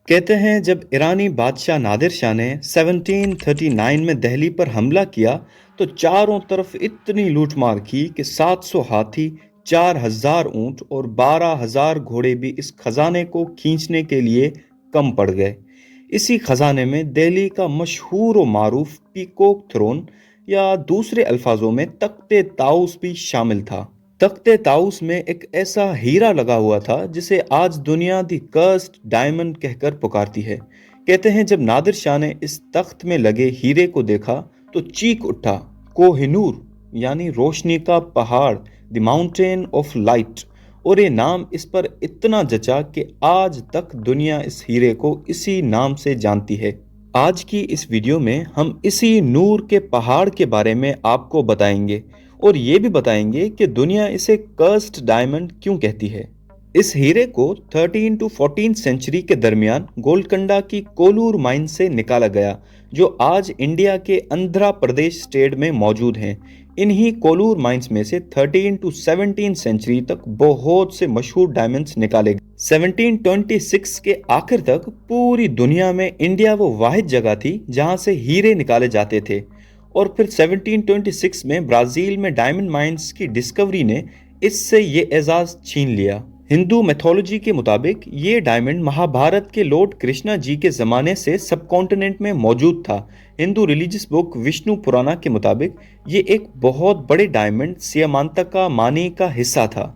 कहते हैं जब ईरानी बादशाह नादिर शाह ने 1739 में दिल्ली पर हमला किया तो चारों तरफ इतनी लूटमार की कि 700 हाथी, 4000 ऊंट और 12,000 घोड़े भी इस खजाने को खींचने के लिए कम पड़ गए। इसी खजाने में दिल्ली का मशहूर व मारूफ पीकॉक थ्रोन या दूसरे अल्फाजों में तख्ते ताउस भी शामिल था। तख्ते ताउस में एक ऐसा हीरा लगा हुआ था जिसे आज दुनिया दी कर्स्ड डायमंड कहकर पुकारती है। कहते हैं जब नादिर शाह ने इस तख्त में लगे हीरे को देखा तो चीख उठा, कोहिनूर यानी रोशनी का पहाड़, द माउंटेन ऑफ लाइट। और ये नाम इस पर इतना जचा कि आज तक दुनिया इस हीरे को इसी नाम से जानती है। आज की इस वीडियो में हम इसी नूर के पहाड़ के बारे में आपको बताएंगे और ये भी बताएंगे कि दुनिया इसे कर्स्ड डायमंड क्यों कहती है। इस हीरे को 13 टू 14 सेंचुरी के दरमियान गोलकंडा की कोलूर माइन से निकाला गया, जो आज इंडिया के आंध्र प्रदेश स्टेट में मौजूद हैं। इन्हीं कोलूर माइंस में से 13 टू 17 सेंचुरी तक बहुत से मशहूर डायमंड्स निकाले गए। 1726 के आखिर तक पूरी दुनिया में इंडिया वो वाहिद जगह थी जहां से हीरे निकाले जाते थे। और फिर 1726 में ब्राजील में डायमंड माइंस की डिस्कवरी ने इससे ये एजाज छीन लिया। हिंदू मैथोलॉजी के मुताबिक ये डायमंड महाभारत के लॉर्ड कृष्णा जी के ज़माने से सब कॉन्टिनेंट में मौजूद था। हिंदू रिलीजियस बुक विष्णु पुराना के मुताबिक ये एक बहुत बड़े डायमंड सियामांतका मानी का हिस्सा था,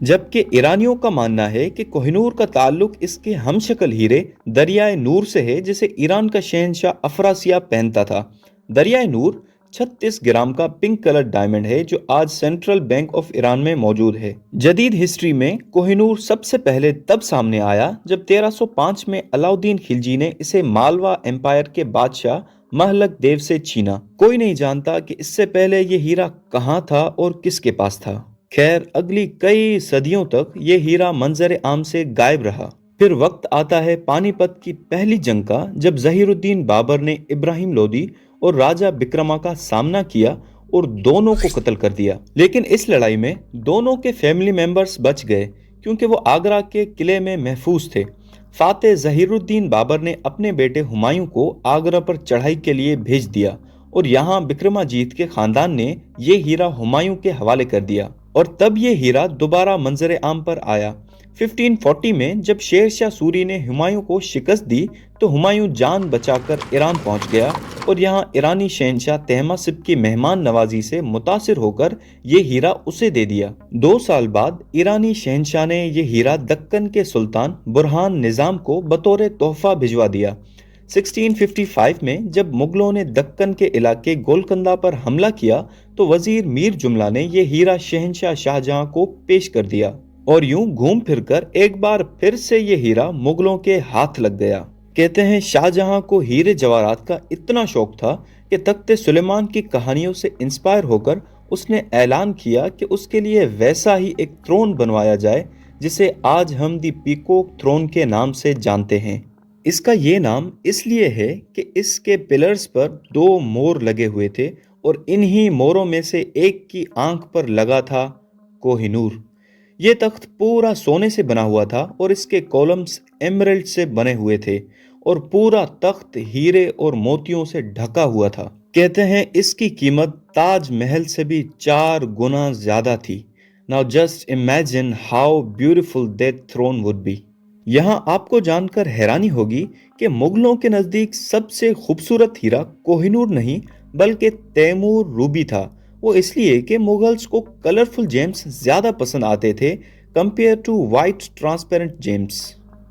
जबकि ईरानियों का मानना है कि कोहिनूर का ताल्लुक इसके हमशक्ल हीरे दरियाए नूर से है, जिसे ईरान का शहंशाह अफरासिया पहनता था। दरियाए नूर 36 ग्राम का पिंक कलर डायमंड है जो आज सेंट्रल बैंक ऑफ ईरान में मौजूद है। जदीद हिस्ट्री में कोहिनूर सबसे पहले तब सामने आया जब 1305 में अलाउद्दीन खिलजी ने इसे मालवा एम्पायर के बादशाह महलक देव से छीना। कोई नहीं जानता कि इससे पहले ये हीरा कहाँ था और किसके पास था। खैर, अगली कई सदियों तक ये हीरा मंजर आम से गायब रहा। फिर वक्त आता है पानीपत की पहली जंग का, जब जहीरुद्दीन बाबर ने इब्राहिम लोदी और राजा बिक्रमा का सामना किया और दोनों को कत्ल कर दिया। लेकिन इस लड़ाई में दोनों के फैमिली मेंबर्स बच गए क्योंकि वो आगरा के किले में महफूज थे। फातेह जहीरुद्दीन बाबर ने अपने बेटे हुमायूं को आगरा पर चढ़ाई के लिए भेज दिया और यहाँ बिक्रमाजीत के खानदान ने ये हीरा हुमायूं के हवाले कर दिया और तब ये हीरा दोबारा मंजर आम पर आया। 1540 में जब शेर शाह सूरी ने हुमायूं को शिकस्त दी तो हुमायूं जान बचाकर ईरान पहुंच गया और यहाँ ईरानी शहंशाह तहमासिब की मेहमान नवाजी से मुतासिर होकर ये हीरा उसे दे दिया। 2 साल बाद ईरानी शहंशाह ने ये हीरा दक्कन के सुल्तान बुरहान निजाम को बतौर तोहफा भिजवा दिया। 1655 में जब मुगलों ने दक्कन के इलाके गोलकंदा पर हमला किया तो वजीर मीर जुमला ने ये हीरा शहंशाह शाहजहां को पेश कर दिया और यूं घूम फिरकर एक बार फिर से ये हीरा मुगलों के हाथ लग गया। कहते हैं शाहजहां को हीरे जवाहरात का इतना शौक था कि तख्ते सुलेमान की कहानियों से इंस्पायर होकर उसने ऐलान किया कि उसके लिए वैसा ही एक थ्रोन बनवाया जाए जिसे आज हम दी पीकॉक थ्रोन के नाम से जानते हैं। इसका ये नाम इसलिए है कि इसके पिलर्स पर 2 मोर लगे हुए थे और इन्हीं मोरों में से एक की आंख पर लगा था कोहिनूर। ये तख्त पूरा सोने से बना हुआ था और इसके कॉलम्स एमरल्ड से बने हुए थे और पूरा तख्त हीरे और मोतियों से ढका हुआ था। कहते हैं इसकी कीमत ताज महल से भी 4 गुना ज्यादा थी। Now just imagine how beautiful that throne would be. यहाँ आपको जानकर हैरानी होगी कि मुगलों के नजदीक सबसे खूबसूरत हीरा कोहिनूर नहीं बल्कि तैमूर रूबी था। वो इसलिए कि मुगल्स को कलरफुल जेम्स ज्यादा पसंद आते थे compare to white transparent gems.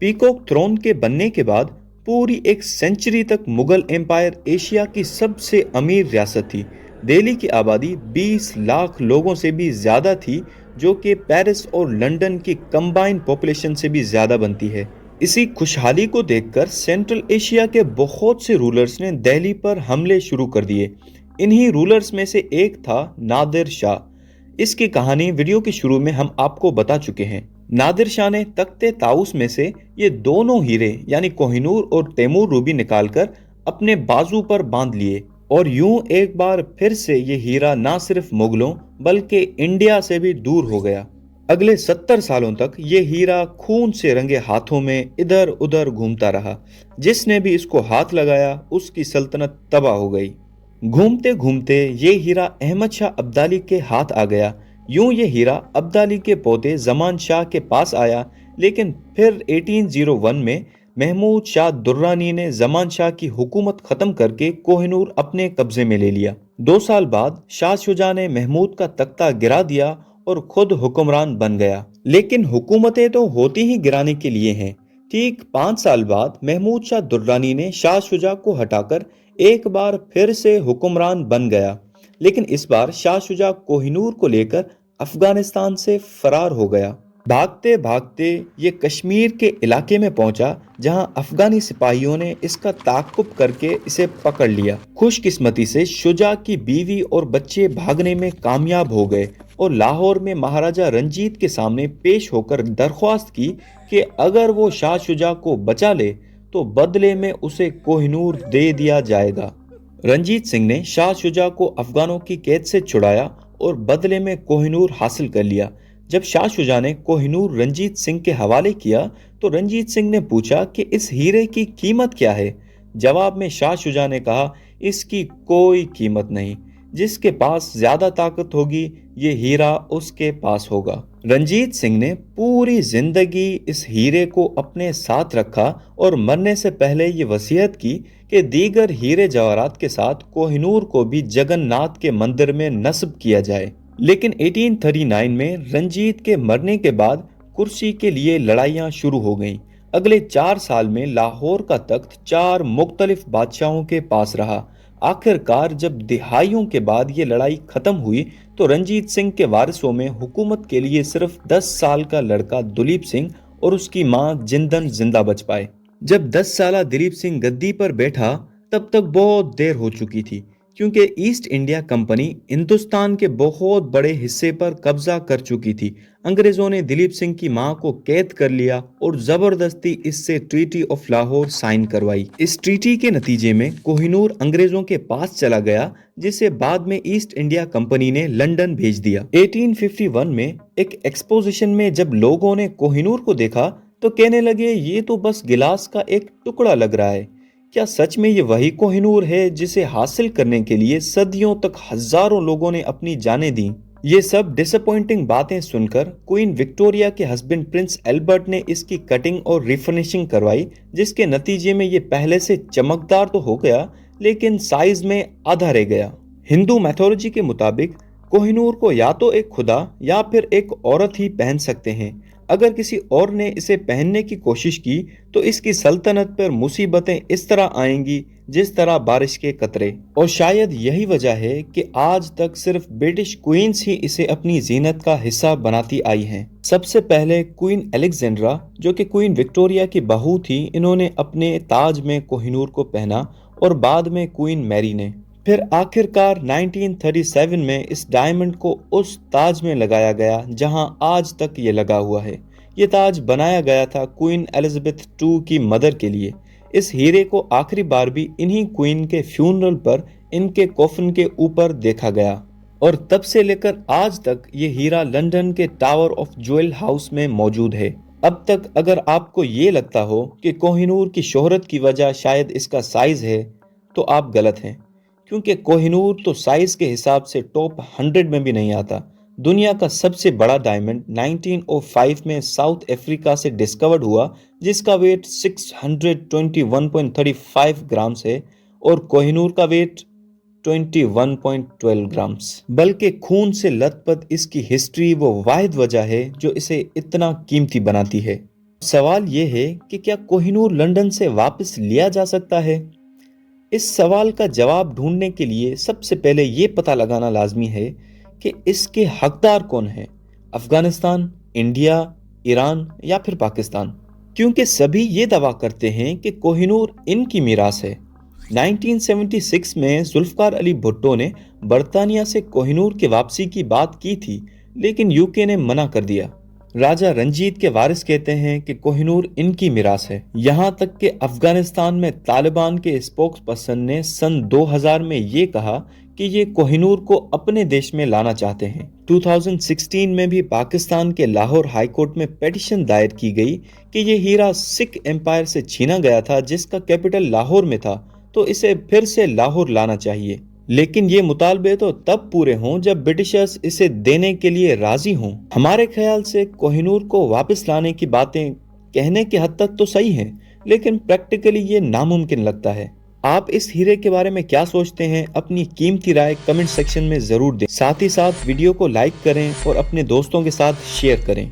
Peacock throne के बनने के बाद पूरी एक सेंचुरी तक मुगल एम्पायर एशिया की सबसे अमीर रियासत थी। दिल्ली की आबादी 20 लाख लोगों से भी ज्यादा थी, जो कि पेरिस और लंदन की कंबाइंड पॉपुलेशन से भी ज्यादा बनती है। इसी खुशहाली को देखकर सेंट्रल एशिया के बहुत से रूलर्स ने दिल्ली पर हमले शुरू कर दिए। इन्हीं रूलर्स में से एक था नादिर शाह। इसकी कहानी वीडियो के शुरू में हम आपको बता चुके हैं। नादिर शाह ने तख्ते ताउस में से ये दोनों हीरे यानी कोहिनूर और तैमूर रूबी निकालकर अपने बाजू पर बांध लिए और यूं एक बार फिर से ये हीरा ना सिर्फ मुगलों बल्कि इंडिया से भी दूर हो गया। अगले 70 सालों तक ये हीरा खून से रंगे हाथों में इधर उधर घूमता रहा। जिसने भी इसको हाथ लगाया उसकी सल्तनत तबाह हो गई। घूमते घूमते ये हीरा अहमद शाह अब्दाली के हाथ आ गया। यूं ये हीरा अब्दाली के पोते जमान शाह के पास आया, लेकिन फिर 1801 में महमूद शाह दुर्रानी ने जमान शाह की हुकूमत खत्म करके कोहिनूर अपने कब्जे में ले लिया। 2 साल बाद शाह शुजा ने महमूद का तख्ता गिरा दिया और खुद हुक्मरान बन गया। लेकिन हुकूमतें तो होती ही गिराने के लिए हैं। ठीक 5 साल बाद महमूद शाह दुर्रानी ने शाह शुजा को हटाकर एक बार फिर से हुक्मरान बन गया, लेकिन इस बार शाह शुजा कोहिनूर को लेकर अफगानिस्तान से फरार हो गया। भागते भागते ये कश्मीर के इलाके में पहुंचा, जहां अफगानी सिपाहियों ने इसका ताक़ुब करके इसे पकड़ लिया। खुशकिस्मती से शुजा की बीवी और बच्चे भागने में कामयाब हो गए और लाहौर में महाराजा रंजीत के सामने पेश होकर दरख्वास्त की कि अगर वो शाह शुजा को बचा ले तो बदले में उसे कोहिनूर दे दिया जाएगा। रंजीत सिंह ने शाह शुजा को अफगानों की कैद से छुड़ाया और बदले में कोहिनूर हासिल कर लिया। जब शाह शुजा ने कोहिनूर रंजीत सिंह के हवाले किया तो रंजीत सिंह ने पूछा कि इस हीरे की कीमत क्या है। जवाब में शाह शुजा ने कहा, इसकी कोई कीमत नहीं, जिसके पास ज्यादा ताकत होगी ये हीरा उसके पास होगा। रंजीत सिंह ने पूरी जिंदगी इस हीरे को अपने साथ रखा और मरने से पहले ये वसीयत की कि दीगर हीरे जवाहरात के साथ कोहिनूर को भी जगन्नाथ के मंदिर में नस्ब किया जाए। लेकिन 1839 में रंजीत के मरने के बाद कुर्सी के लिए लड़ाइयां शुरू हो गईं। अगले 4 साल में लाहौर का तख्त 4 मुख्तलिफ बादशाहों के पास रहा। आखिरकार जब दिहाइयों के बाद ये लड़ाई खत्म हुई तो रंजीत सिंह के वारिसों में हुकूमत के लिए सिर्फ 10 साल का लड़का दुलीप सिंह और उसकी मां जिंदन जिंदा बच पाए। जब 10 साला दिलीप सिंह गद्दी पर बैठा तब तक बहुत देर हो चुकी थी, क्योंकि ईस्ट इंडिया कंपनी हिंदुस्तान के बहुत बड़े हिस्से पर कब्जा कर चुकी थी। अंग्रेजों ने दिलीप सिंह की मां को कैद कर लिया और जबरदस्ती इससे ट्रीटी ऑफ लाहौर साइन करवाई। इस ट्रीटी के नतीजे में कोहिनूर अंग्रेजों के पास चला गया, जिसे बाद में ईस्ट इंडिया कंपनी ने लंदन भेज दिया। 1851 में एक एक्सपोजिशन में जब लोगों ने कोहिनूर को देखा तो कहने लगे, ये तो बस गिलास का एक टुकड़ा लग रहा है। क्या सच में ये वही कोहिनूर है जिसे हासिल करने के लिए सदियों तक हजारों लोगों ने अपनी जानें दी? ये सब डिसअपॉइंटिंग बातें सुनकर क्वीन विक्टोरिया के हस्बैंड प्रिंस एल्बर्ट ने इसकी कटिंग और रिफर्निशिंग करवाई, जिसके नतीजे में ये पहले से चमकदार तो हो गया लेकिन साइज में आधा रह गया। हिंदू मैथोलॉजी के मुताबिक कोहिनूर को या तो एक खुदा या फिर एक औरत ही पहन सकते हैं। अगर किसी और ने इसे पहनने की कोशिश की तो इसकी सल्तनत पर मुसीबतें इस तरह आएंगी जिस तरह बारिश के कतरे। और शायद यही वजह है कि आज तक सिर्फ ब्रिटिश क्वींस ही इसे अपनी जीनत का हिस्सा बनाती आई हैं। सबसे पहले क्वीन अलेक्जेंड्रा, जो कि क्वीन विक्टोरिया की बहू थी, इन्होंने अपने ताज में कोहिनूर को पहना और बाद में क्वीन मैरी ने। फिर आखिरकार 1937 में इस डायमंड को उस ताज में लगाया गया जहां आज तक ये लगा हुआ है। ये ताज बनाया गया था क्वीन एलिजाबेथ II की मदर के लिए। इस हीरे को आखिरी बार भी इन्हीं क्वीन के फ्यूनरल पर इनके कॉफिन के ऊपर देखा गया और तब से लेकर आज तक ये हीरा लंदन के टावर ऑफ ज्वेल हाउस में मौजूद है। अब तक अगर आपको ये लगता हो कि कोहिनूर की शोहरत की वजह शायद इसका साइज है तो आप गलत हैं, क्योंकि कोहिनूर तो साइज के हिसाब से टॉप 100 में भी नहीं आता। दुनिया का सबसे बड़ा डायमंड 1905 में साउथ अफ्रीका से डिस्कवर्ड हुआ, जिसका वेट 621.35 ग्राम्स है और कोहिनूर का वेट 21.12 ग्राम्स। बल्कि खून से लथपथ इसकी हिस्ट्री वो वाहिद वजह है जो इसे इतना कीमती बनाती है। सवाल ये है कि क्या कोहिनूर लंदन से वापस लिया जा सकता है? इस सवाल का जवाब ढूंढने के लिए सबसे पहले ये पता लगाना लाजमी है कि इसके हकदार कौन है, अफगानिस्तान, इंडिया, ईरान या फिर पाकिस्तान, क्योंकि सभी ये दावा करते हैं कि कोहिनूर इनकी मीरास है। 1976 में जुल्फकार अली भुट्टो ने बरतानिया से कोहिनूर की वापसी की बात की थी, लेकिन यूके ने मना कर दिया। راجہ رنجیت کے وارث کہتے ہیں کہ کوہ نور ان کی میراث ہے، یہاں تک کہ افغانستان میں طالبان کے اسپوکس پرسن نے سن 2000 میں یہ کہا کہ یہ کوہ نور کو اپنے دیش میں لانا چاہتے ہیں۔ 2016 میں بھی پاکستان کے لاہور ہائی کورٹ میں پیٹیشن دائر کی گئی کہ یہ ہیرا سکھ ایمپائر سے چھینا گیا تھا جس کا کیپٹل لاہور میں تھا، تو اسے پھر سے لاہور لانا چاہیے۔ لیکن یہ مطالبے تو تب پورے ہوں جب برٹشرز اسے دینے کے لیے راضی ہوں۔ ہمارے خیال سے کوہ نور کو واپس لانے کی باتیں کہنے کی حد تک تو صحیح ہیں، لیکن پریکٹیکلی یہ ناممکن لگتا ہے۔ آپ اس ہیرے کے بارے میں کیا سوچتے ہیں؟ اپنی قیمتی رائے کمنٹ سیکشن میں ضرور دیں۔ ساتھ ہی ساتھ ویڈیو کو لائک کریں اور اپنے دوستوں کے ساتھ شیئر کریں۔